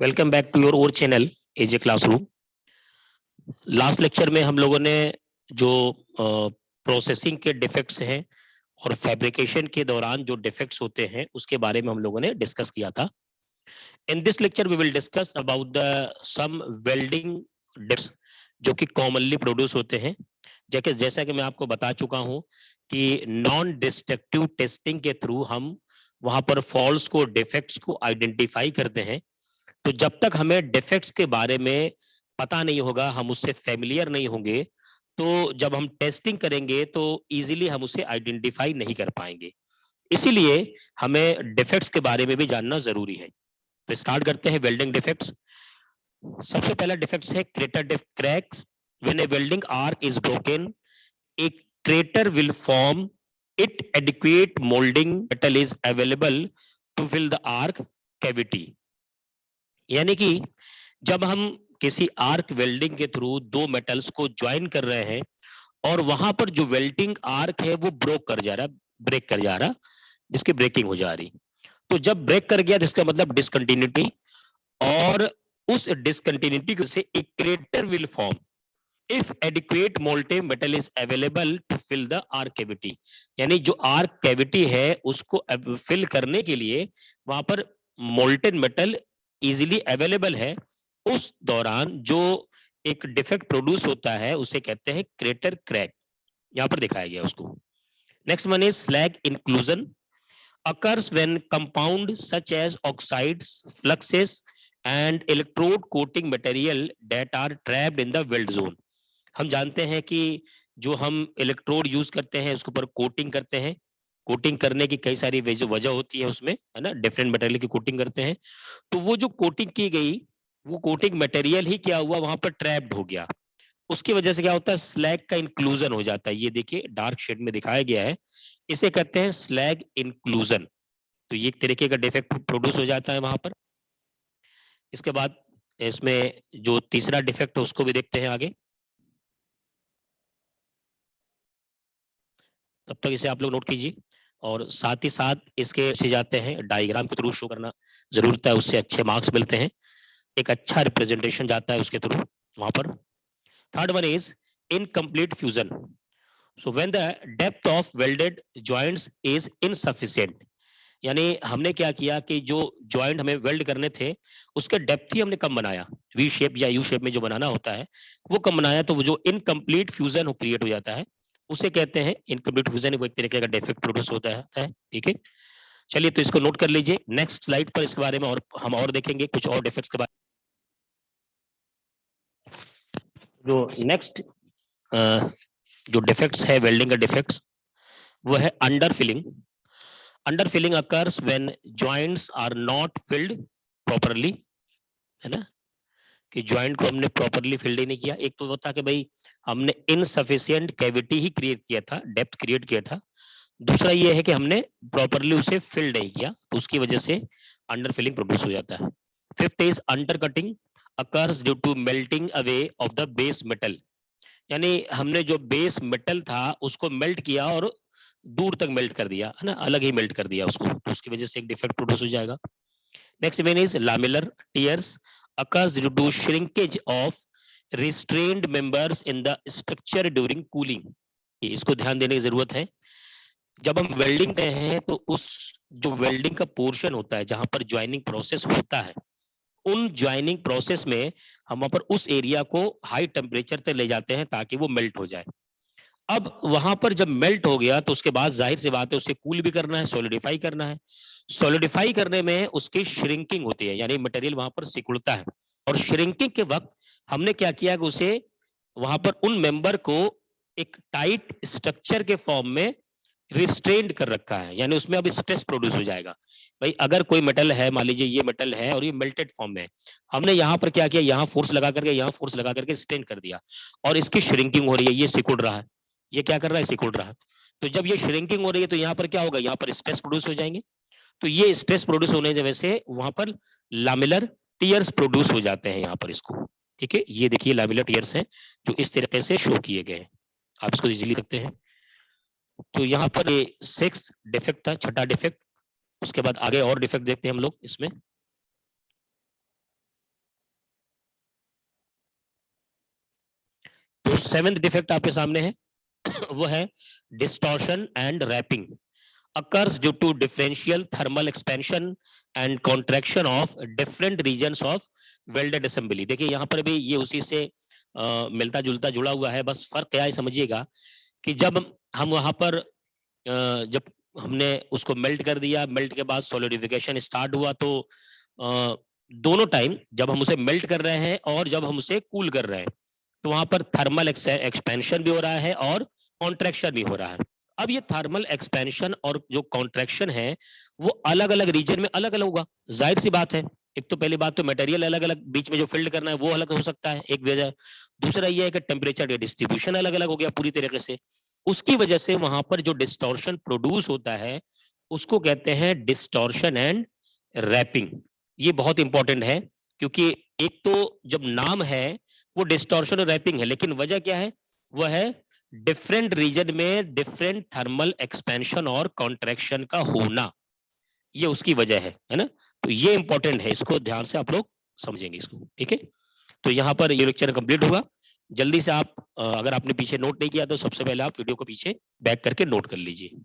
Welcome back to your or channel AJ classroom. Last lecture में हम लोगों ने जो प्रोसेसिंग के डिफेक्ट्स हैं और फैब्रिकेशन के दौरान जो डिफेक्ट्स होते हैं उसके बारे में हम लोगों ने डिस्कस किया था। In this lecture we will discuss about the some welding defects जो कि कॉमनली प्रोड्यूस होते हैं। जैसा कि मैं आपको बता चुका हूं कि नॉन डिस्ट्रक्टिव टेस्टिंग के थ्रू हम वहां पर फॉल्ट्स को, डिफेक्ट्स को आइडेंटिफाई करते हैं। तो जब तक हमें डिफेक्ट्स के बारे में पता नहीं होगा, हम उससे फेमिलियर नहीं होंगे, तो जब हम टेस्टिंग करेंगे तो इजीली हम उसे आइडेंटिफाई नहीं कर पाएंगे। इसीलिए हमें डिफेक्ट्स के बारे में भी जानना जरूरी है। तो स्टार्ट करते हैं वेल्डिंग डिफेक्ट्स। सबसे पहला डिफेक्ट्स है crater cracks. When A welding arc is broken, a crater will form if adequate molding metal is available to fill the arc cavity। यानी कि जब हम किसी आर्क वेल्डिंग के थ्रू दो मेटल्स को ज्वाइन कर रहे हैं और वहां पर जो वेल्डिंग आर्क है वो ब्रेक कर जा रहा, जिसकी ब्रेकिंग हो जा रही। तो जब ब्रेक कर गया तो इसका मतलब डिसकंटिन्यूटी, और उस डिसकंटिन्यूटी से एक crater will form if adequate molten metal is available to fill the arc cavity. यानी जो आर्क कैविटी है उसको फिल करने के लिए वहां पर मोल्टेन मेटल इजीली अवेलेबल है। उस दौरान जो एक डिफेक्ट प्रोड्यूस होता है उसे कहते हैं क्रेटर क्रैक। यहां पर दिखाया गया उसको। Next one is slag inclusion occurs when compound such as oxides, fluxes and electrode coating material that are trapped in the weld zone। हम जानते हैं कि जो हम इलेक्ट्रोड यूज करते हैं उसके ऊपर कोटिंग करते हैं। कोटिंग करने की कई सारी वजह होती है उसमें, है ना, डिफरेंट मटेरियल की कोटिंग करते हैं। तो वो जो कोटिंग की गई, वो कोटिंग मटेरियल ही क्या हुआ, वहां पर ट्रैप्ड हो गया। उसकी वजह से क्या होता है, स्लैग का इंक्लूजन हो जाता है। ये देखिए डार्क शेड में दिखाया गया है, इसे कहते हैं स्लैग इंक्लूजन। तो ये एक तरीके का डिफेक्ट प्रोड्यूस हो जाता है वहां पर। इसके बाद इसमें जो तीसरा डिफेक्ट है उसको भी देखते हैं आगे। तब तक इसे आप लोग नोट कीजिए और साथ ही साथ इसके से जाते हैं डायग्राम के थ्रू शो करना जरूरत है, उससे अच्छे मार्क्स मिलते हैं, एक अच्छा रिप्रेजेंटेशन जाता है उसके थ्रू वहां पर। Third one is incomplete fusion. So when the depth of welded joints is insufficient. यानी हमने क्या किया कि जो जॉइंट हमें वेल्ड करने थे उसके डेप्थ ही हमने कम बनाया, वी शेप या यू शेप में जो बनाना होता है वो कम बनाया, तो वो जो इनकम्प्लीट फ्यूजन हो क्रिएट हो जाता है, उसे कहते हैं इनकम्प्लीट फ्यूजन। वो एक तरीके का डिफेक्ट प्रोड्यूस होता है। ठीक है, चलिए तो इसको नोट कर लीजिए। नेक्स्ट स्लाइड पर इसके बारे में और हम और देखेंगे कुछ और डिफेक्ट्स के बारे में। जो नेक्स्ट जो डिफेक्ट्स है वेल्डिंग का डिफेक्ट्स, वो है under filling. Under filling occurs when joints are not filled properly, है ना, कि जॉइंट को हमने प्रॉपरली फिल्ड ही नहीं किया। एक तो वो था कि भाई हमने इनसफिशिएंट कैविटी ही क्रिएट किया था, डेप्थ क्रिएट किया था। दूसरा ये है कि हमने प्रॉपरली उसे फिल नहीं किया, तो उसकी वजह से अंडर फिलिंग प्रोड्यूस हो जाता है। Fifth is under cutting occurs due to melting away of the base metal. यानी हमने जो बेस मेटल था उसको मेल्ट किया और दूर तक मेल्ट कर दिया, है ना, अलग ही मेल्ट कर दिया उसको, तो उसकी वजह से एक डिफेक्ट प्रोड्यूस हो जाएगा। Next one is laminar tears occurs due to shrinkage of restrained members in the structure during cooling। इसको ध्यान देने की जरूरत है। जब हम वेल्डिंग करते हैं तो उस जो वेल्डिंग का पोर्शन होता है जहां पर ज्वाइनिंग प्रोसेस होता है, उन ज्वाइनिंग प्रोसेस में हम वहां पर उस एरिया को हाई टेम्परेचर तक ले जाते हैं ताकि वो मेल्ट हो जाए। अब वहां पर जब मेल्ट हो गया तो उसके बाद जाहिर सी बात है उसे कूल भी करना है, सॉलिडिफाई करना है। सॉलिडिफाई करने में उसकी श्रिंकिंग होती है, यानी मटेरियल वहां पर सिकुड़ता है। और श्रिंकिंग के वक्त हमने क्या किया कि उसे वहां पर उन मेंबर को एक टाइट स्ट्रक्चर के फॉर्म में रिस्ट्रेंड कर रखा है, यानी उसमें अब स्ट्रेस प्रोड्यूस हो जाएगा। भाई अगर कोई मेटल है, मान लीजिए ये मेटल है और ये मेल्टेड फॉर्म में है, हमने यहाँ पर क्या किया, यहाँ फोर्स लगा करके, यहाँ फोर्स लगा करके स्ट्रेन कर दिया और इसकी श्रिंकिंग हो रही है, ये सिकुड़ रहा है, ये क्या कर रहा है, सिकुड़ रहा है। तो जब ये श्रिंकिंग हो रही है तो यहाँ पर क्या होगा, यहाँ पर स्ट्रेस प्रोड्यूस हो जाएंगे। तो ये स्ट्रेस प्रोड्यूस होने की वजह से वहां पर लामिलर टीयर्स प्रोड्यूस हो जाते हैं यहाँ पर इसको। ठीक है, ये देखिए लामिलर टीयर्स हैं जो इस तरीके से शो किए गए हैं, आप इसको इजीली सकते हैं। तो यहाँ पर ये 6th डिफेक्ट था, छठा डिफेक्ट। उसके बाद आगे और डिफेक्ट देखते हैं हम लोग इसमें। तो 7th डिफेक्ट आपके सामने है वो है distortion and wrapping occurs due to differential thermal expansion and contraction of different regions of welded assembly। देखिए यहाँ पर भी ये उसी से मिलता जुलता जुड़ा हुआ है, बस फर्क क्या है समझिएगा कि जब हम वहां पर जब हमने उसको मेल्ट कर दिया, मेल्ट के बाद सॉलिडिफिकेशन स्टार्ट हुआ, तो दोनों टाइम जब हम उसे मेल्ट कर रहे हैं और जब हम उसे कूल कर रहे हैं तो वहां पर थर्मल एक्सपेंशन भी हो रहा है और कॉन्ट्रैक्शन भी हो रहा है। अब ये थर्मल एक्सपेंशन और जो कॉन्ट्रैक्शन है वो अलग अलग रीजन में अलग अलग होगा, जाहिर सी बात है। एक तो पहली बात तो मटेरियल अलग अलग बीच में जो फिल्ड करना है वो अलग हो सकता है, एक वजह। दूसरा ये है कि टेम्परेचर डिस्ट्रीब्यूशन अलग अलग हो गया पूरी तरीके से, उसकी वजह से वहां पर जो डिस्टॉर्शन प्रोड्यूस होता है उसको कहते हैं डिस्टॉर्शन एंड रैपिंग। ये बहुत इंपॉर्टेंट है क्योंकि एक तो जब नाम है वो डिस्टॉर्शन और रैपिंग है, लेकिन वजह क्या है, वह है डिफरेंट रीजन में डिफरेंट थर्मल एक्सपेंशन और कॉन्ट्रैक्शन का होना, ये उसकी वजह है ना। तो ये इंपॉर्टेंट है, इसको ध्यान से आप लोग समझेंगे इसको, ठीक है। तो यहाँ पर ये लेक्चर कंप्लीट होगा। जल्दी से आप अगर आपने पीछे नोट नहीं किया तो सबसे पहले आप वीडियो को पीछे बैक करके नोट कर लीजिए।